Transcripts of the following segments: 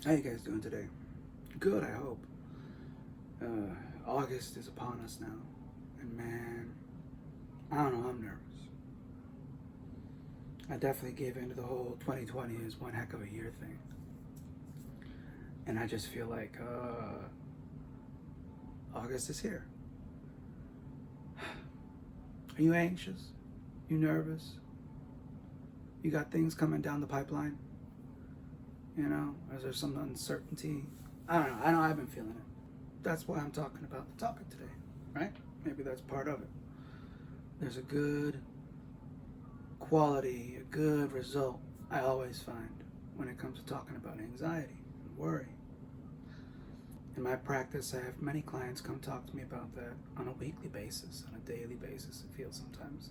How you guys doing today? Good, I hope. August is upon us now, and man, I don't know, I'm nervous. I definitely gave into the whole 2020 is one heck of a year thing, and I just feel like August is here. Are you anxious? You nervous? You got things coming down the pipeline? You know, is there some uncertainty? I don't know. I know I've been feeling it. That's why I'm talking about the topic today, right? Maybe that's part of it. There's a good quality, a good result I always find when it comes to talking about anxiety and worry. In my practice, I have many clients come talk to me about that on a weekly basis, on a daily basis, it feels sometimes.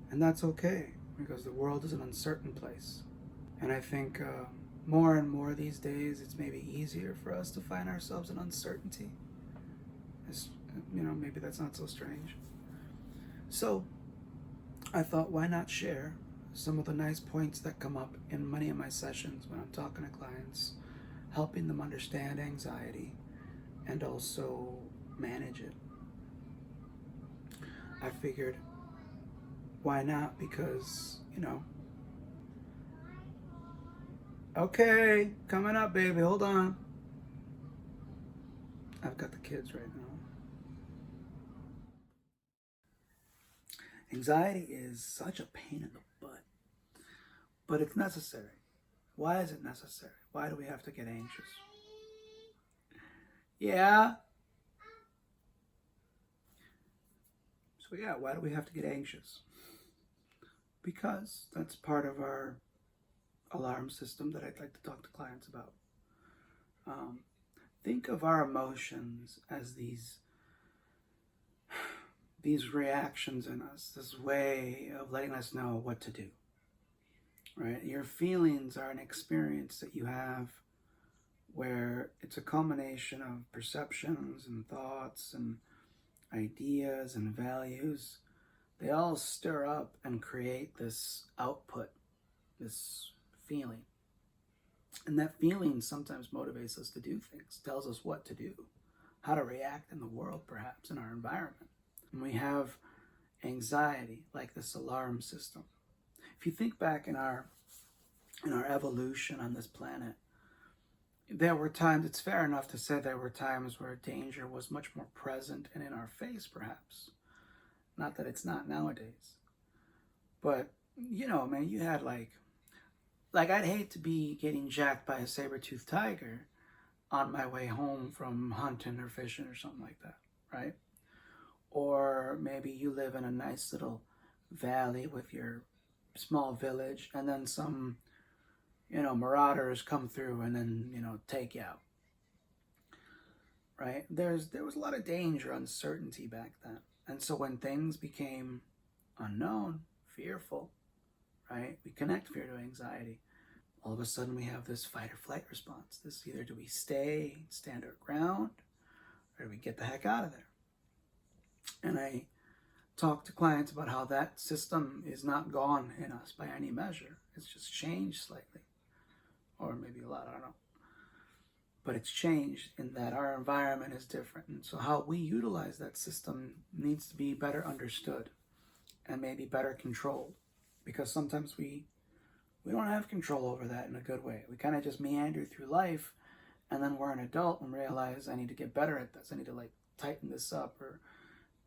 And that's okay, because the world is an uncertain place. And I think more and more these days, it's maybe easier for us to find ourselves in uncertainty. It's, maybe that's not so strange. So I thought, why not share some of the nice points that come up in many of my sessions when I'm talking to clients, helping them understand anxiety and also manage it. I figured, why not? Because, okay, coming up, baby, hold on. I've got the kids right now. Anxiety is such a pain in the butt, but it's necessary. Why is it necessary? Why do we have to get anxious? Yeah. So, yeah, why do we have to get anxious? Because that's part of our alarm system that I'd like to talk to clients about. Think of our emotions as these reactions in us, this way of letting us know what to do. Right? Your feelings are an experience that you have where it's a combination of perceptions and thoughts and ideas and values. They all stir up and create this output, this feeling. And that feeling sometimes motivates us to do things, tells us what to do, how to react in the world, perhaps, in our environment. And we have anxiety, like this alarm system. If you think back in our evolution on this planet, there were times, it's fair enough to say there were times where danger was much more present and in our face, perhaps. Not that it's not nowadays. But, man, you had like I'd hate to be getting jacked by a saber-toothed tiger on my way home from hunting or fishing or something like that, right? Or maybe you live in a nice little valley with your small village, and then some, marauders come through and then, take you out, right? There was a lot of danger, uncertainty back then. And so when things became unknown, fearful, right? We connect fear to anxiety. All of a sudden we have this fight or flight response. This either do we stand our ground, or do we get the heck out of there? And I talk to clients about how that system is not gone in us by any measure. It's just changed slightly, or maybe a lot, I don't know. But it's changed in that our environment is different. And so how we utilize that system needs to be better understood and maybe better controlled, because sometimes we don't have control over that in a good way. We kind of just meander through life, and then we're an adult and realize, I need to get better at this. I need to tighten this up or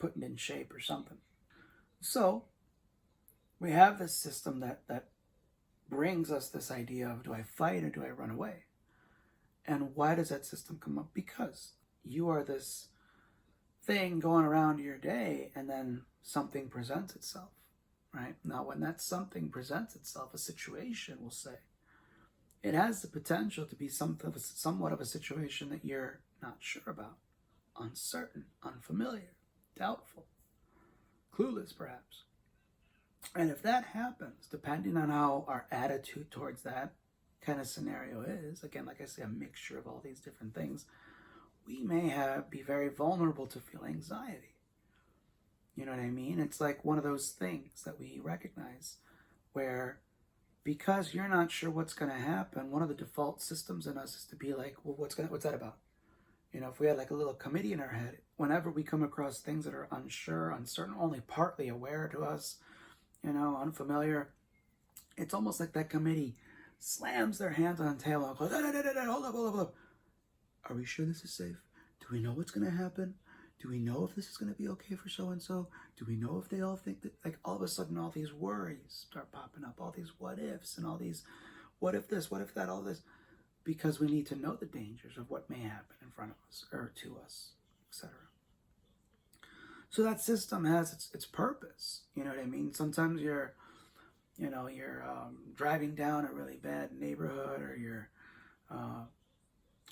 put it in shape or something. So we have this system that brings us this idea of, do I fight or do I run away? And why does that system come up? Because you are this thing going around your day, and then something presents itself, right? Now, when that something presents itself, a situation, we'll say, it has the potential to be somewhat of a situation that you're not sure about, uncertain, unfamiliar, doubtful, clueless, perhaps. And if that happens, depending on how our attitude towards that kind of scenario is, again, like I say, a mixture of all these different things, we may be very vulnerable to feel anxiety. You know what I mean? It's like one of those things that we recognize where because you're not sure what's going to happen, one of the default systems in us is to be like, well, what's that about? You know, if we had like a little committee in our head, whenever we come across things that are unsure, uncertain, only partly aware to us, you know, unfamiliar, it's almost like that committee slams their hands on the table and goes, hold up. Are we sure this is safe? Do we know what's going to happen? Do we know if this is going to be okay for so-and-so? Do we know if they all think that, like, all of a sudden all these worries start popping up, all these what ifs and all these what if this, what if that, all this, because we need to know the dangers of what may happen in front of us or to us, etc. So that system has its purpose. You know what I mean? Sometimes you're driving down a really bad neighborhood, or you're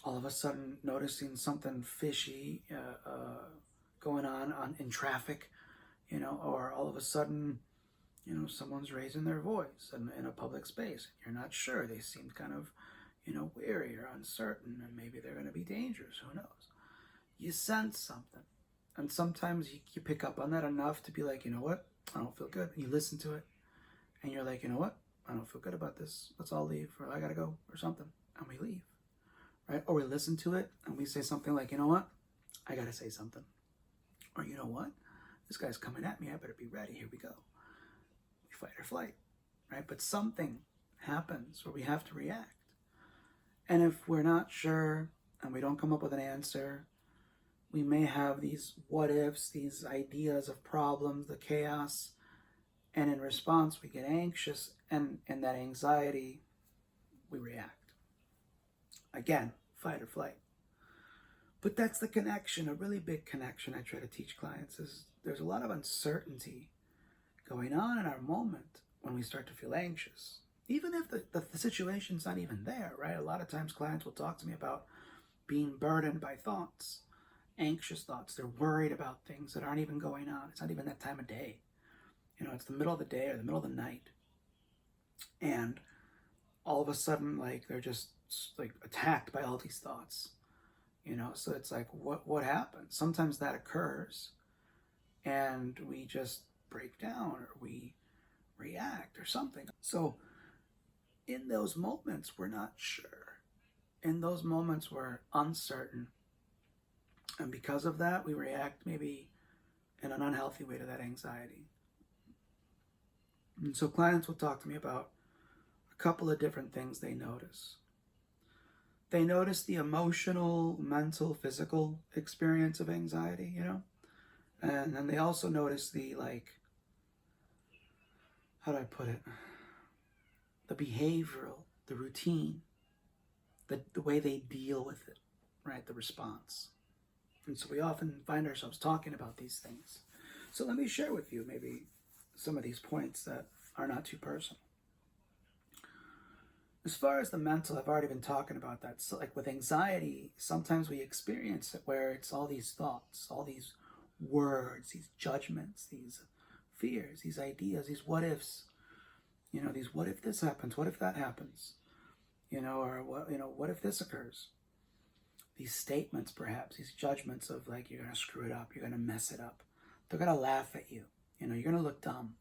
all of a sudden noticing something fishy going on in traffic, you know, or all of a sudden, you know, someone's raising their voice in a public space. You're not sure. They seem kind of, you know, weary or uncertain, and maybe they're going to be dangerous. Who knows? You sense something. And sometimes you pick up on that enough to be like, you know what? I don't feel good. And you listen to it, and you're like, you know what? I don't feel good about this. Let's all leave, or I got to go, or something. And we leave. Right? Or we listen to it and we say something like, you know what? I got to say something. Or, you know what? This guy's coming at me. I better be ready. Here we go. We fight or flight. Right? But something happens where we have to react. And if we're not sure and we don't come up with an answer, we may have these what ifs, these ideas of problems, the chaos. And in response, we get anxious. And in that anxiety, we react. Again, fight or flight. But that's the connection, a really big connection I try to teach clients, is there's a lot of uncertainty going on in our moment when we start to feel anxious. Even if the situation's not even there, right? A lot of times clients will talk to me about being burdened by thoughts, anxious thoughts. They're worried about things that aren't even going on. It's not even that time of day. You know, it's the middle of the day or the middle of the night. And all of a sudden, like, they're just like attacked by all these thoughts, you know. So it's like, what happened? Sometimes that occurs and we just break down, or we react or something. So in those moments, we're not sure. In those moments, we're uncertain. And because of that, we react maybe in an unhealthy way to that anxiety. And so clients will talk to me about a couple of different things they notice. They notice the emotional, mental, physical experience of anxiety, you know? And then they also notice the, like, how do I put it? The behavioral, the routine, the way they deal with it, right? The response. And so we often find ourselves talking about these things. So let me share with you maybe some of these points that are not too personal. As far as the mental, I've already been talking about that. So like with anxiety, sometimes we experience it where it's all these thoughts, all these words, these judgments, these fears, these ideas, these what ifs. You know, these what if this happens, what if that happens? You know, or what if this occurs? These statements, perhaps, these judgments of like, you're going to screw it up, you're going to mess it up. They're going to laugh at you. You know, you're going to look dumb.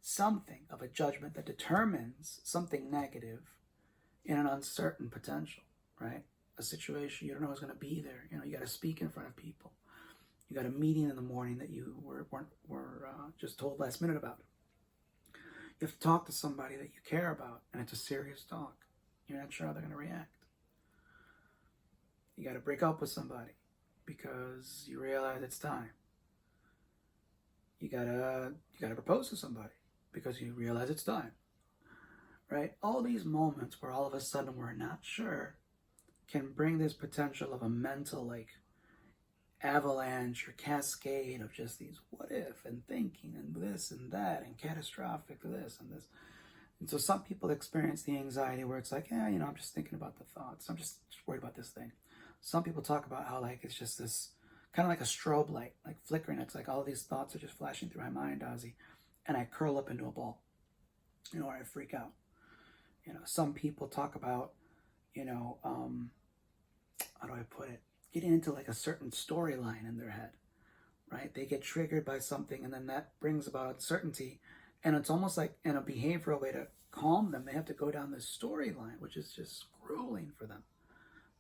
Something of a judgment that determines something negative in an uncertain potential, right? A situation you don't know is going to be there. You know, you got to speak in front of people. You got a meeting in the morning that you were just told last minute about. You have to talk to somebody that you care about, and it's a serious talk. You're not sure how they're going to react. You got to break up with somebody because you realize it's time. You gotta propose to somebody because you realize it's time. Right? All these moments where all of a sudden we're not sure can bring this potential of a mental, like, avalanche or cascade of just these what if and thinking and this and that and catastrophic this and this. And so some people experience the anxiety where it's like, yeah, you know, I'm just thinking about the thoughts. I'm just worried about this thing. Some people talk about how, like, it's just this kind of like a strobe light, like flickering. It's like all these thoughts are just flashing through my mind, Ozzy, and I curl up into a ball, you know, or I freak out. You know, some people talk about, you know, how do I put it? Getting into like a certain storyline in their head, right? They get triggered by something, and then that brings about uncertainty. And it's almost like in a behavioral way to calm them, they have to go down this storyline, which is just grueling for them.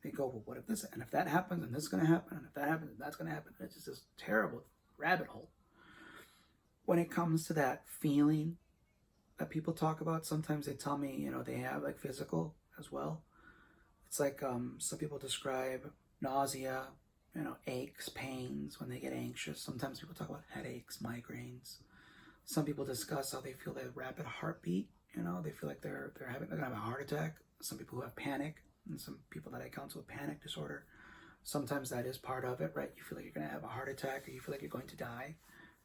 They go, well, what if this, and if that happens, and this is going to happen, and if that happens, and that's going to happen. It's just this terrible rabbit hole. When it comes to that feeling that people talk about, sometimes they tell me, you know, they have like physical as well. It's like some people describe nausea, you know, aches, pains when they get anxious. Sometimes people talk about headaches, migraines. Some people discuss how they feel that rapid heartbeat. You know, they feel like they're gonna have a heart attack. Some people who have panic, and some people that I counsel with panic disorder. Sometimes that is part of it, right? You feel like you're gonna have a heart attack, or you feel like you're going to die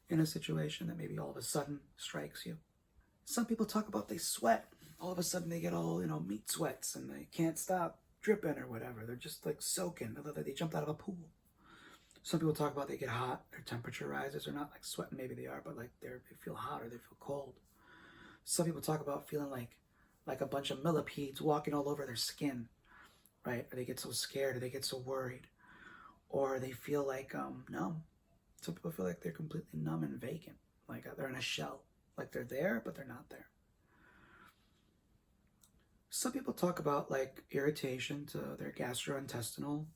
in a situation that maybe all of a sudden strikes you. Some people talk about they sweat. All of a sudden they get all, you know, meat sweats and they can't stop dripping or whatever. They're just like soaking. They jumped out of a pool. Some people talk about they get hot, their temperature rises. They're not like sweating, maybe they are, but like they feel hot or they feel cold. Some people talk about feeling like a bunch of millipedes walking all over their skin, right? Or they get so scared, or they get so worried, or they feel like numb. Some people feel like they're completely numb and vacant, like they're in a shell, like they're there, but they're not there. Some people talk about like irritation to their gastrointestinal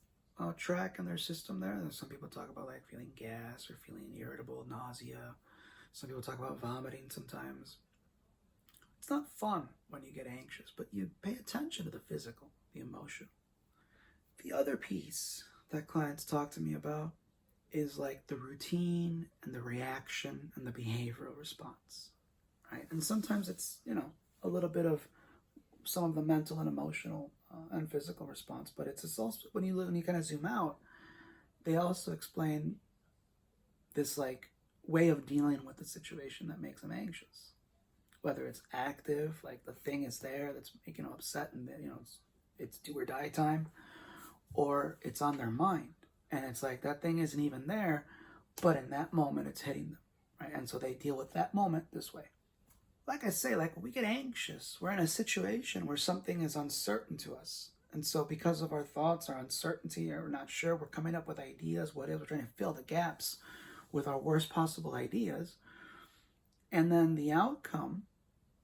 tract and their system there. And some people talk about like feeling gas or feeling irritable, nausea. Some people talk about vomiting sometimes. It's not fun when you get anxious, but you pay attention to the physical, the emotional. The other piece that clients talk to me about is like the routine and the reaction and the behavioral response, right? And sometimes it's, you know, a little bit of some of the mental and emotional and physical response, but it's also, when you kind of zoom out, they also explain this like way of dealing with the situation that makes them anxious. Whether it's active, like the thing is there that's making them upset and, you know, it's do or die time, or it's on their mind and it's like that thing isn't even there, but in that moment it's hitting them, right? And so they deal with that moment this way. Like I say, like when we get anxious, we're in a situation where something is uncertain to us. And so because of our thoughts, our uncertainty, or we're not sure, we're coming up with ideas, what is, we're trying to fill the gaps with our worst possible ideas. And then the outcome,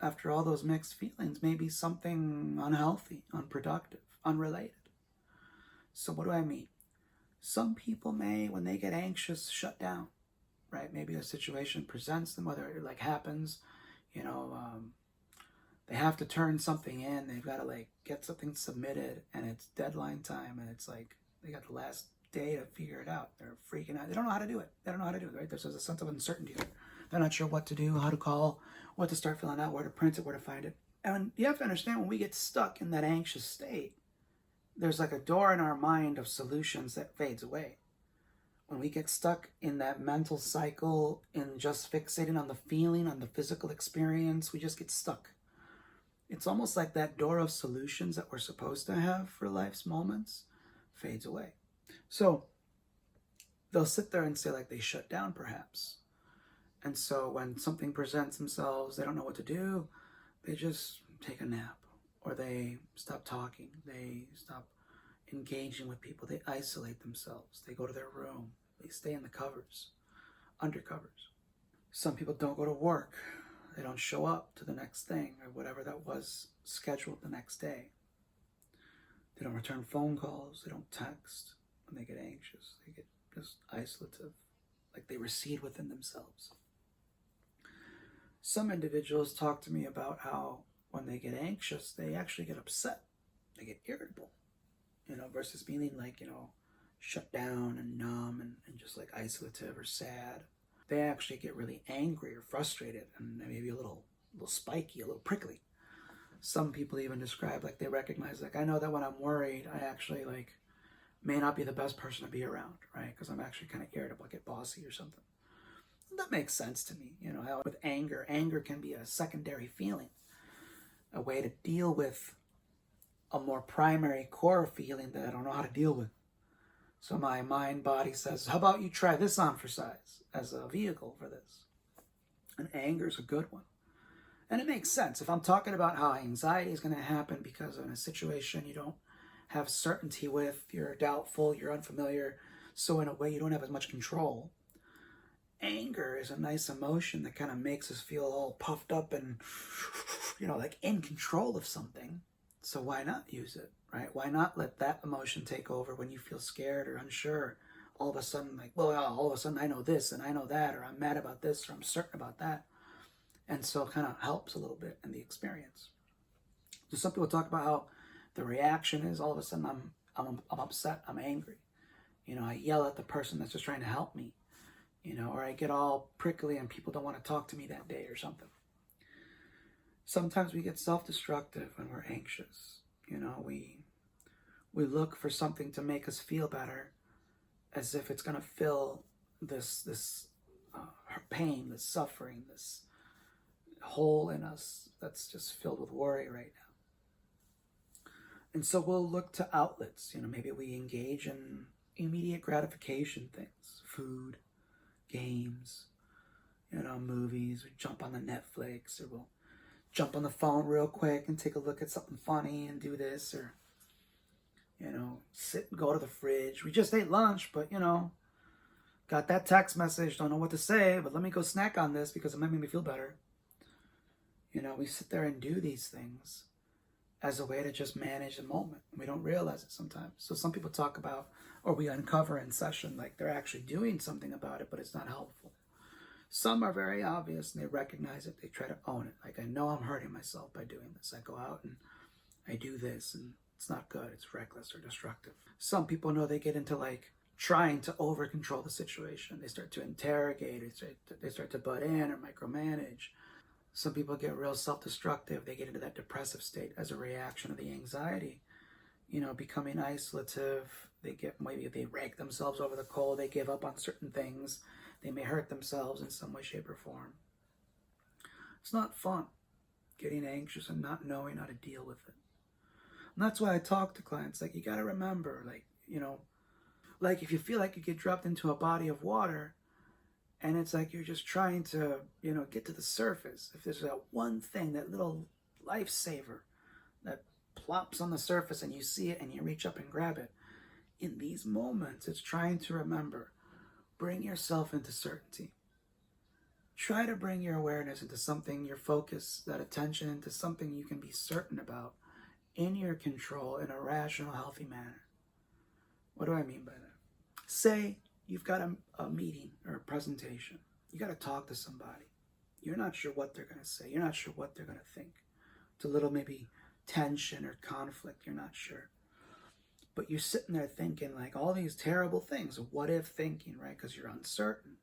after all those mixed feelings, may be something unhealthy, unproductive, unrelated. So what do I mean? Some people may, when they get anxious, shut down, right? Maybe a situation presents them, whether it like happens, you know, they have to turn something in. They've got to like get something submitted and it's deadline time. And it's like, they got the last day to figure it out. They're freaking out. They don't know how to do it. They don't know how to do it, right? There's a sense of uncertainty there. They're not sure what to do, how to call, what to start filling out, where to print it, where to find it. And you have to understand, when we get stuck in that anxious state, there's like a door in our mind of solutions that fades away. When we get stuck in that mental cycle and just fixating on the feeling, on the physical experience, we just get stuck. It's almost like that door of solutions that we're supposed to have for life's moments fades away. So they'll sit there and say like they shut down perhaps. And so when something presents themselves, they don't know what to do, they just take a nap, or they stop talking, they stop engaging with people, they isolate themselves, they go to their room, they stay in the covers, under covers. Some people don't go to work, they don't show up to the next thing or whatever that was scheduled the next day. They don't return phone calls, they don't text. When they get anxious, they get just isolative, like they recede within themselves. Some individuals talk to me about how when they get anxious, they actually get upset, they get irritable, you know, versus being like, you know, shut down and numb and just like isolative or sad. They actually get really angry or frustrated and maybe a little spiky, a little prickly. Some people even describe like they recognize, like, I know that when I'm worried, I actually like may not be the best person to be around, right? Because I'm actually kind of irritable, I get bossy or something. And that makes sense to me, you know, how with anger can be a secondary feeling, a way to deal with a more primary core feeling that I don't know how to deal with. So my mind body says, how about you try this on for size as a vehicle for this? And anger is a good one. And it makes sense. If I'm talking about how anxiety is going to happen because in a situation you don't have certainty with, you're doubtful, you're unfamiliar, so in a way you don't have as much control. anger is a nice emotion that kind of makes us feel all puffed up and, like in control of something. So why not use it, right? Why not let that emotion take over when you feel scared or unsure? All of a sudden, all of a sudden I know this and I know that, or I'm mad about this, or I'm certain about that. And so it kind of helps a little bit in the experience. So some people talk about how the reaction is all of a sudden I'm upset, I'm angry. I yell at the person that's just trying to help me, or I get all prickly and people don't want to talk to me that day or something. Sometimes we get self-destructive when we're anxious. We look for something to make us feel better, as if it's going to fill this pain, this suffering, this hole in us that's just filled with worry right now. And so we'll look to outlets. Maybe we engage in immediate gratification things, food, games, movies. We jump on the Netflix, or we'll jump on the phone real quick and take a look at something funny and do this, or sit and go to the fridge. We just ate lunch, but got that text message, don't know what to say, but let me go snack on this because it might make me feel better. We sit there and do these things as a way to just manage the moment. We don't realize it sometimes. So some people talk about, or we uncover in session, like they're actually doing something about it, but it's not helpful. Some are very obvious and they recognize it. They try to own it. Like, I know I'm hurting myself by doing this. I go out and I do this and it's not good. It's reckless or destructive. Some people know they get into trying to over control the situation. They start to interrogate. They start to butt in or micromanage. Some people get real self-destructive. They get into that depressive state as a reaction to the anxiety, becoming isolative. Maybe they rake themselves over the coal. They give up on certain things. They may hurt themselves in some way, shape, or form. It's not fun getting anxious and not knowing how to deal with it. And that's why I talk to clients, you got to remember, if you feel like you get dropped into a body of water, and it's like you're just trying to, get to the surface. If there's that one thing, that little lifesaver that plops on the surface and you see it and you reach up and grab it, in these moments, it's trying to remember, bring yourself into certainty. Try to bring your awareness into something, your focus, that attention into something you can be certain about, in your control, in a rational, healthy manner. What do I mean by that? Say you've got a meeting or a presentation. You got to talk to somebody. You're not sure what they're going to say. You're not sure what they're going to think. It's a little maybe tension or conflict. You're not sure. But you're sitting there thinking all these terrible things. What if thinking, right? Because you're uncertain.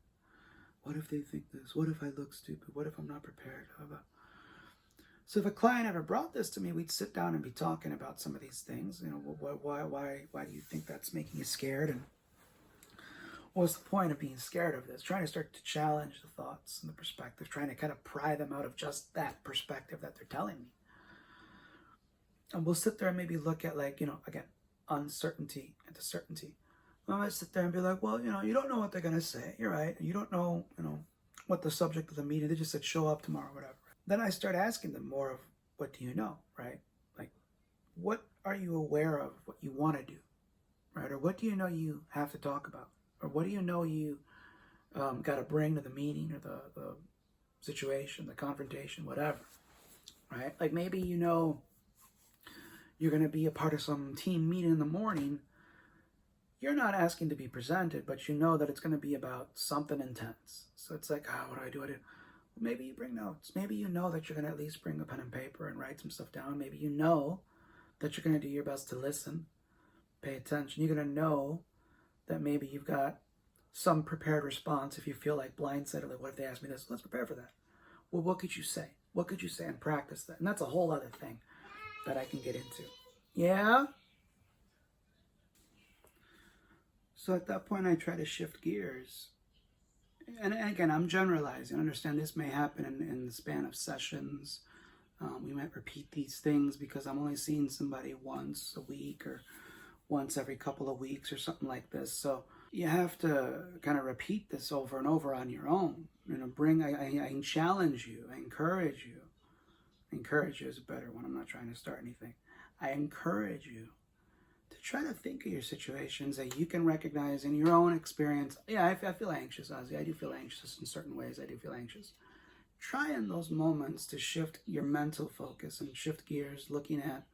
What if they think this? What if I look stupid? What if I'm not prepared? So if a client ever brought this to me, we'd sit down and be talking about some of these things. Why do you think that's making you scared? And what's the point of being scared of this? Trying to start to challenge the thoughts and the perspective, trying to kind of pry them out of just that perspective that they're telling me. And we'll sit there and maybe look at again, uncertainty into certainty. I might sit there and be like, well, you don't know what they're going to say. You're right. You don't know, what the subject of the meeting. They just said, show up tomorrow, whatever. Then I start asking them more of, what do you know, right? What are you aware of, what you want to do, right? Or what do you know you have to talk about? Or what do you know you got to bring to the meeting or the situation, the confrontation, whatever, right? Maybe you're going to be a part of some team meeting in the morning. You're not asking to be presented, but you know that it's going to be about something intense. So it's what do I do? Maybe you bring notes. Maybe you know that you're going to at least bring a pen and paper and write some stuff down. Maybe you know that you're going to do your best to listen, pay attention. You're going to know that maybe you've got some prepared response if you feel blindsided, what if they ask me this? Let's prepare for that. Well, what could you say? What could you say and practice that? And that's a whole other thing that I can get into. Yeah? So at that point, I try to shift gears. And again, I'm generalizing. Understand this may happen in the span of sessions. We might repeat these things because I'm only seeing somebody once a week or once every couple of weeks or something like this. So you have to kind of repeat this over and over on your own. I challenge you. I encourage you. Encourage you is a better one. I'm not trying to start anything. I encourage you to try to think of your situations that you can recognize in your own experience. Yeah, I feel anxious, Ozzy. I do feel anxious in certain ways. I do feel anxious. Try in those moments to shift your mental focus and shift gears, looking at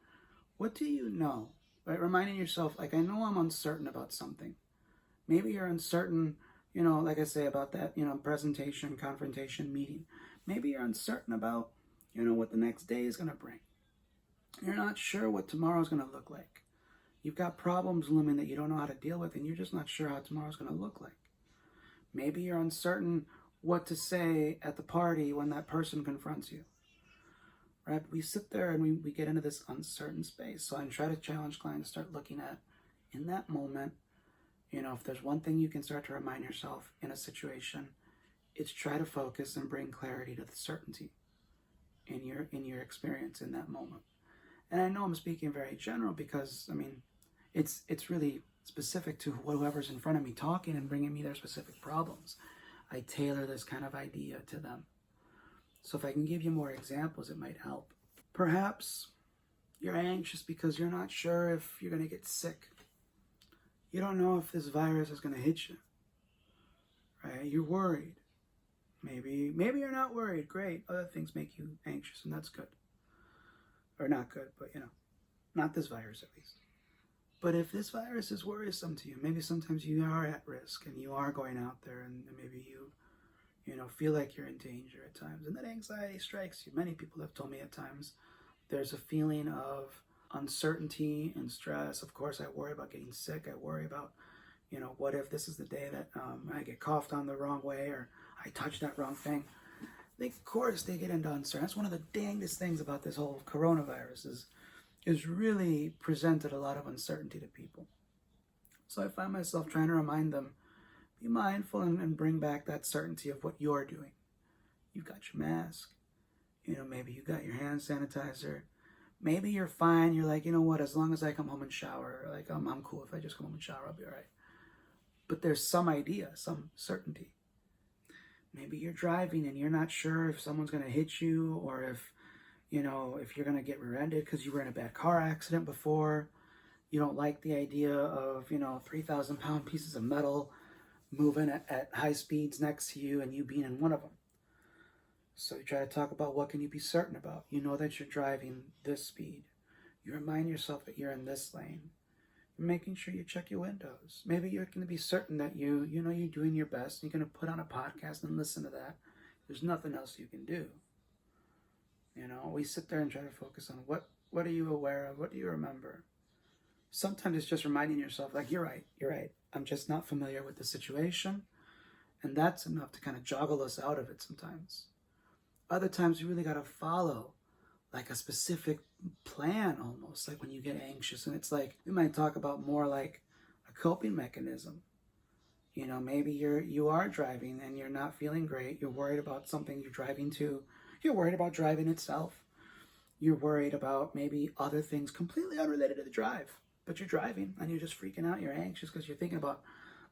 what do you know? Right? Reminding yourself, like, I know I'm uncertain about something. Maybe you're uncertain, like I say about that, presentation, confrontation, meeting. Maybe you're uncertain about, what the next day is going to bring. You're not sure what tomorrow's going to look like. You've got problems looming that you don't know how to deal with, and you're just not sure how tomorrow's going to look like. Maybe you're uncertain what to say at the party when that person confronts you. Right? We sit there and we get into this uncertain space. So I try to challenge clients to start looking at, in that moment, if there's one thing you can start to remind yourself in a situation, it's try to focus and bring clarity to the certainty in your experience in that moment. And I know I'm speaking very general because, it's really specific to whoever's in front of me talking and bringing me their specific problems. I tailor this kind of idea to them. So if I can give you more examples, it might help. Perhaps you're anxious because you're not sure if you're going to get sick. You don't know if this virus is going to hit you. Right? You're worried. Maybe you're not worried. Great. Other things make you anxious, and that's good. Or not good, but not this virus at least. But if this virus is worrisome to you, maybe sometimes you are at risk and you are going out there and maybe you feel like you're in danger at times, and that anxiety strikes you. Many people have told me at times there's a feeling of uncertainty and stress. Of course, I worry about getting sick. I worry about, what if this is the day that I get coughed on the wrong way or I touch that wrong thing. Of course, they get into uncertainty. That's one of the dangest things about this whole coronavirus is really presented a lot of uncertainty to people. So I find myself trying to remind them, be mindful and bring back that certainty of what you're doing. You've got your mask. Maybe you got your hand sanitizer. Maybe you're fine. You're like, what, as long as I come home and shower, like I'm cool. If I just come home and shower, I'll be all right. But there's some idea, some certainty. Maybe you're driving and you're not sure if someone's going to hit you or if you're going to get rear-ended because you were in a bad car accident before. You don't like the idea of, 3,000-pound pieces of metal moving at high speeds next to you and you being in one of them. So you try to talk about what can you be certain about. You know that you're driving this speed. You remind yourself that you're in this lane. You're making sure you check your windows. Maybe you're going to be certain that you're doing your best. You're going to put on a podcast and listen to that. There's nothing else you can do. We sit there and try to focus on what are you aware of? What do you remember? Sometimes it's just reminding yourself, like, you're right. I'm just not familiar with the situation. And that's enough to kind of joggle us out of it sometimes. Other times you really got to follow like a specific plan almost, like when you get anxious. And it's like, we might talk about more like a coping mechanism. Maybe you are driving and you're not feeling great. You're worried about something you're driving to. You're worried about driving itself. You're worried about maybe other things completely unrelated to the drive. But you're driving and you're just freaking out. You're anxious because you're thinking about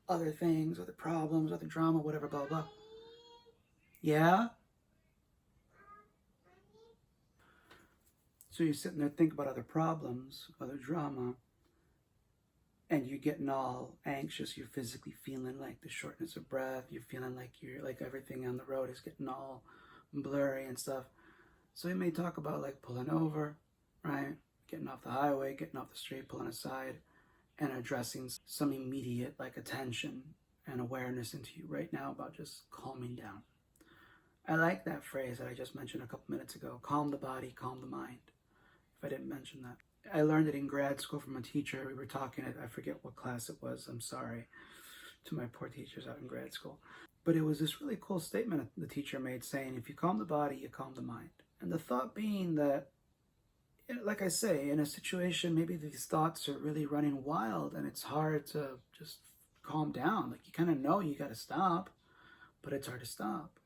other things, other problems, other drama, whatever, blah, blah. Yeah? So you're sitting there thinking about other problems, other drama, and you're getting all anxious. You're physically feeling like the shortness of breath. You're feeling like everything on the road is getting all blurry and stuff. So we may talk about like pulling over, right? Getting off the highway, getting off the street, pulling aside, and addressing some immediate like attention and awareness into you right now about just calming down. I like that phrase that I just mentioned a couple minutes ago. Calm the body, calm the mind. If I didn't mention that. I learned it in grad school from a teacher. We were talking, I forget what class it was. I'm sorry to my poor teachers out in grad school. But it was this really cool statement the teacher made saying, if you calm the body, you calm the mind. And the thought being that, like I say, in a situation, maybe these thoughts are really running wild and it's hard to just calm down. Like you kind of know you got to stop, but it's hard to stop.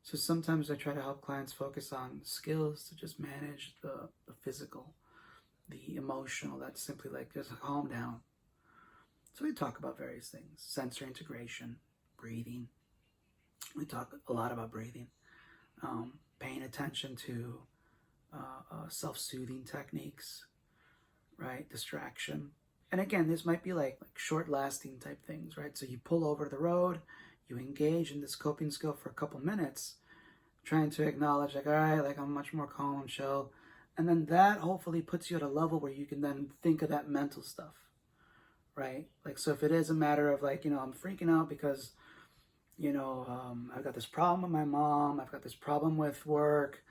So sometimes I try to help clients focus on skills to just manage the physical, the emotional. That's simply like just calm down. So we talk about various things: sensory integration, breathing. We talk a lot about breathing, paying attention to self-soothing techniques, right? Distraction. And again, this might be like short lasting type things, right? So you pull over the road, you engage in this coping skill for a couple minutes, trying to acknowledge like, all right, like I'm much more calm and chill. And then that hopefully puts you at a level where you can then think of that mental stuff, right? Like, so if it is a matter of like, I'm freaking out because, I've got this problem with my mom, I've got this problem with work,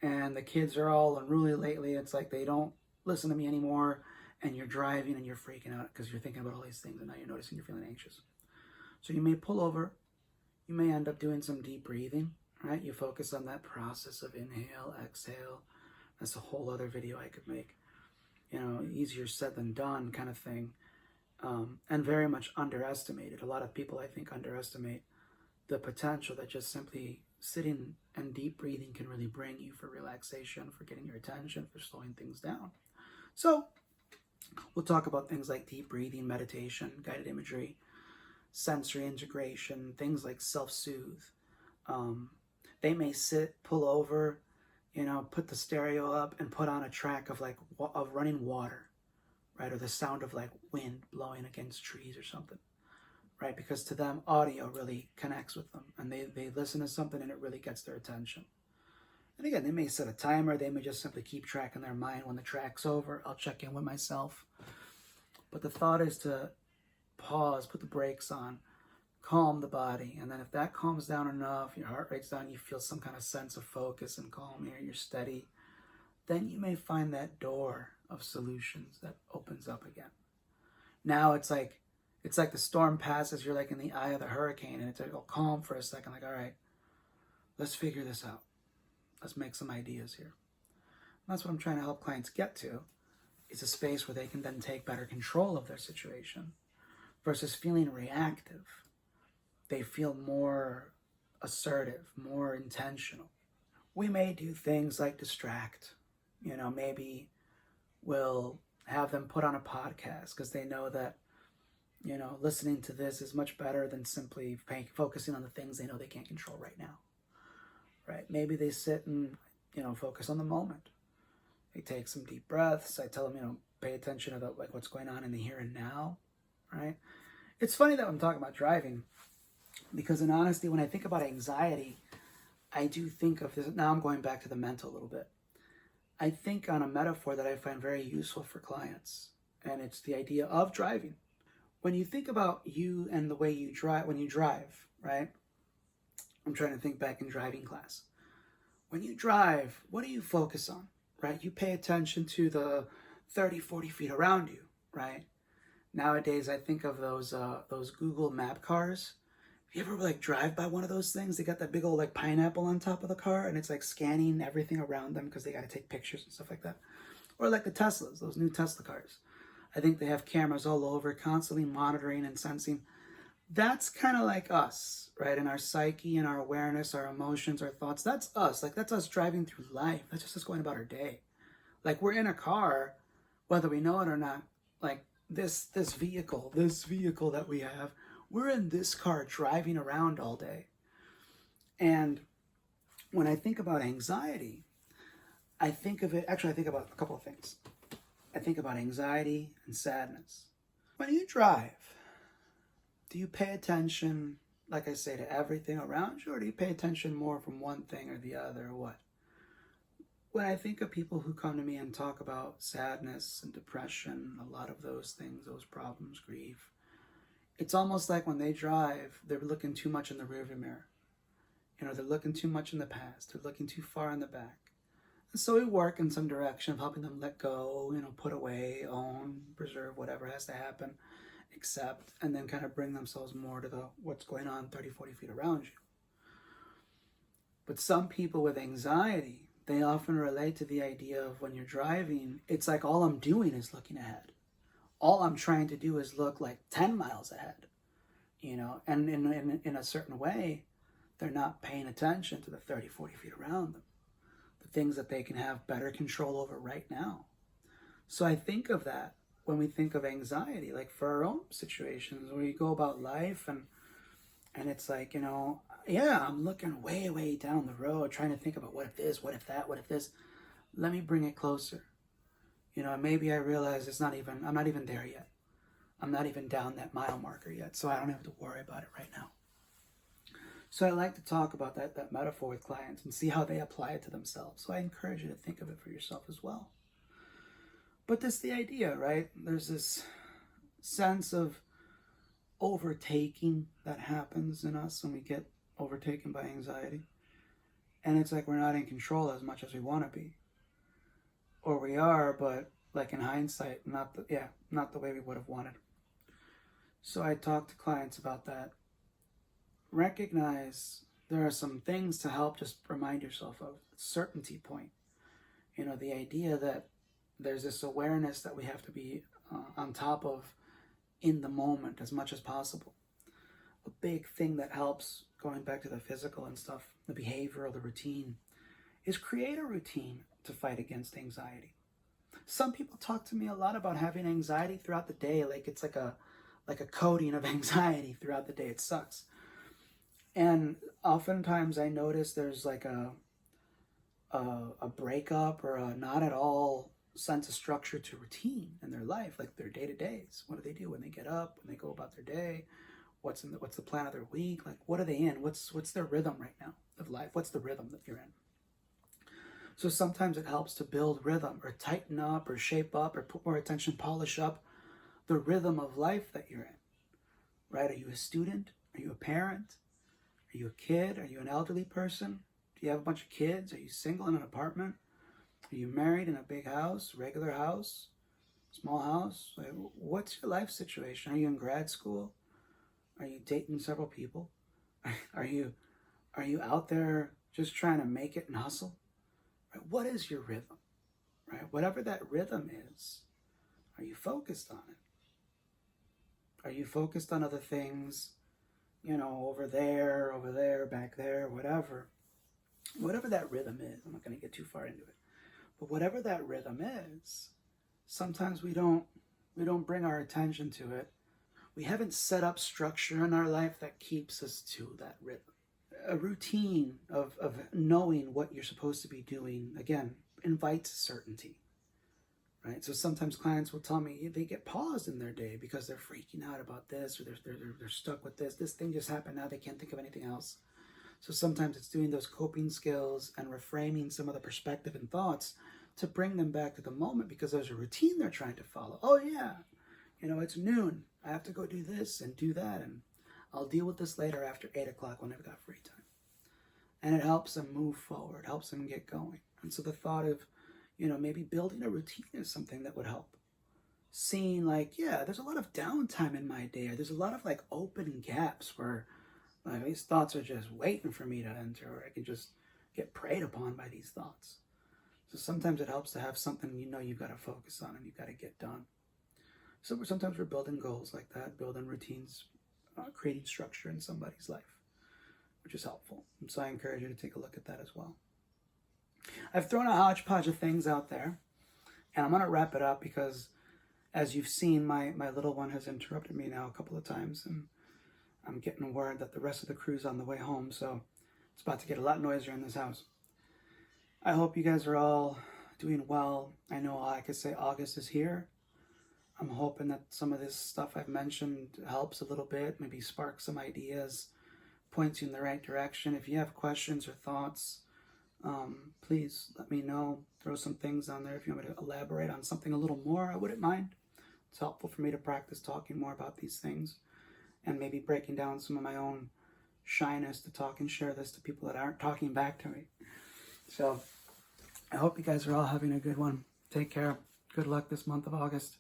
and the kids are all unruly lately. It's like they don't listen to me anymore, and you're driving and you're freaking out because you're thinking about all these things, and now you're noticing you're feeling anxious. So you may pull over, you may end up doing some deep breathing, right? You focus on that process of inhale, exhale. That's a whole other video I could make. Easier said than done kind of thing, and very much underestimated. A lot of people, I think, underestimate the potential that just simply sitting and deep breathing can really bring you for relaxation, for getting your attention, for slowing things down. So we'll talk about things like deep breathing, meditation, guided imagery, sensory integration, things like self-soothe. They may sit, pull over, put the stereo up and put on a track of running water, right? Or the sound of like wind blowing against trees or something, right? Because to them, audio really connects with them, and they listen to something and it really gets their attention. And again, they may set a timer, they may just simply keep track in their mind. When the track's over, I'll check in with myself. But the thought is to pause, put the brakes on, calm the body, and then if that calms down enough, your heart rate's down, you feel some kind of sense of focus and calm here, you're steady, then you may find that door of solutions that opens up again. Now it's like the storm passes, you're like in the eye of the hurricane, and it's like, calm for a second, like, all right, let's figure this out. Let's make some ideas here. And that's what I'm trying to help clients get to. It's a space where they can then take better control of their situation versus feeling reactive. They feel more assertive, more intentional. We may do things like distract. Maybe we'll have them put on a podcast because they know that, listening to this is much better than simply focusing on the things they know they can't control right now, right? Maybe they sit and, focus on the moment. They take some deep breaths. I tell them, pay attention to like what's going on in the here and now, right? It's funny that I'm talking about driving, because in honesty, when I think about anxiety, I do think of this. Now I'm going back to the mental a little bit. I think on a metaphor that I find very useful for clients, and it's the idea of driving. When you think about you and the way you drive, when you drive, right? I'm trying to think back in driving class. When you drive, what do you focus on, right? You pay attention to the 30, 40 feet around you, right? Nowadays, I think of those Google Map cars. You ever like drive by one of those things? They got that big old like pineapple on top of the car, and it's like scanning everything around them because they got to take pictures and stuff like that. Or like the Teslas, those new Tesla cars. I think they have cameras all over, constantly monitoring and sensing. That's kind of like us, right? In our psyche and our awareness, our emotions, our thoughts. That's us. Like that's us driving through life. That's just us going about our day. Like we're in a car, whether we know it or not. Like this vehicle that we have. We're in this car driving around all day. And when I think about anxiety, I think about a couple of things. I think about anxiety and sadness. When you drive, do you pay attention, like I say, to everything around you, or do you pay attention more from one thing or the other, or what? When I think of people who come to me and talk about sadness and depression, a lot of those things, those problems, grief, it's almost like when they drive, they're looking too much in the rearview mirror. They're looking too much in the past. They're looking too far in the back. And so we work in some direction of helping them let go, put away, own, preserve, whatever has to happen, accept, and then kind of bring themselves more to what's going on 30, 40 feet around you. But some people with anxiety, they often relate to the idea of when you're driving, it's like all I'm doing is looking ahead. All I'm trying to do is look like 10 miles ahead, and in a certain way, they're not paying attention to the 30, 40 feet around them, the things that they can have better control over right now. So I think of that when we think of anxiety, like for our own situations, where you go about life and it's like, I'm looking way, way down the road, trying to think about what if this, what if that, what if this. Let me bring it closer. Maybe I realize I'm not even there yet. I'm not even down that mile marker yet, so I don't have to worry about it right now. So I like to talk about that metaphor with clients and see how they apply it to themselves. So I encourage you to think of it for yourself as well. But that's the idea, right? There's this sense of overtaking that happens in us when we get overtaken by anxiety. And it's like we're not in control as much as we want to be. Or we are, but like in hindsight, not the way we would have wanted. So I talk to clients about that. Recognize there are some things to help just remind yourself of. Certainty point. The idea that there's this awareness that we have to be on top of in the moment as much as possible. A big thing that helps, going back to the physical and stuff, the behavioral, the routine, is create a routine to fight against anxiety. Some people talk to me a lot about having anxiety throughout the day, like it's like a coating of anxiety throughout the day. It sucks. And oftentimes I notice there's like a breakup or a not at all sense of structure to routine in their life, like their day-to-days. What do they do when they get up, when they go about their day? What's the plan of their week? Like, what are they in? What's their rhythm right now of life? What's the rhythm that you're in? So sometimes it helps to build rhythm or tighten up or shape up or put more attention, polish up the rhythm of life that you're in, right? Are you a student? Are you a parent? Are you a kid? Are you an elderly person? Do you have a bunch of kids? Are you single in an apartment? Are you married in a big house, regular house, small house? Like, what's your life situation? Are you in grad school? Are you dating several people? Are you out there just trying to make it and hustle? Right? What is your rhythm? Right? Whatever that rhythm is, are you focused on it? Are you focused on other things? Over there, back there, whatever. Whatever that rhythm is, I'm not going to get too far into it. But whatever that rhythm is, sometimes we don't bring our attention to it. We haven't set up structure in our life that keeps us to that rhythm. A routine of knowing what you're supposed to be doing, again, invites certainty, right? So sometimes clients will tell me they get paused in their day because they're freaking out about this, or they're stuck with this. This thing just happened now, they can't think of anything else. So sometimes it's doing those coping skills and reframing some of the perspective and thoughts to bring them back to the moment, because there's a routine they're trying to follow. Oh yeah, it's noon. I have to go do this and do that, and I'll deal with this later after 8 o'clock when I've got free time. And it helps them move forward, helps them get going. And so the thought of, maybe building a routine is something that would help. Seeing there's a lot of downtime in my day. There's a lot of open gaps where these thoughts are just waiting for me to enter, or I can just get preyed upon by these thoughts. So sometimes it helps to have something you've got to focus on and you've got to get done. So sometimes we're building goals like that, building routines, creating structure in somebody's life, which is helpful. And so I encourage you to take a look at that as well. I've thrown a hodgepodge of things out there, and I'm going to wrap it up because, as you've seen, my little one has interrupted me now a couple of times, and I'm getting word that the rest of the crew's on the way home, so it's about to get a lot noisier in this house. I hope you guys are all doing well. I know, like I say, August is here. I'm hoping that some of this stuff I've mentioned helps a little bit, maybe sparks some ideas, points you in the right direction. If you have questions or thoughts, please let me know. Throw some things on there. If you want me to elaborate on something a little more, I wouldn't mind. It's helpful for me to practice talking more about these things and maybe breaking down some of my own shyness to talk and share this to people that aren't talking back to me. So I hope you guys are all having a good one. Take care. Good luck this month of August.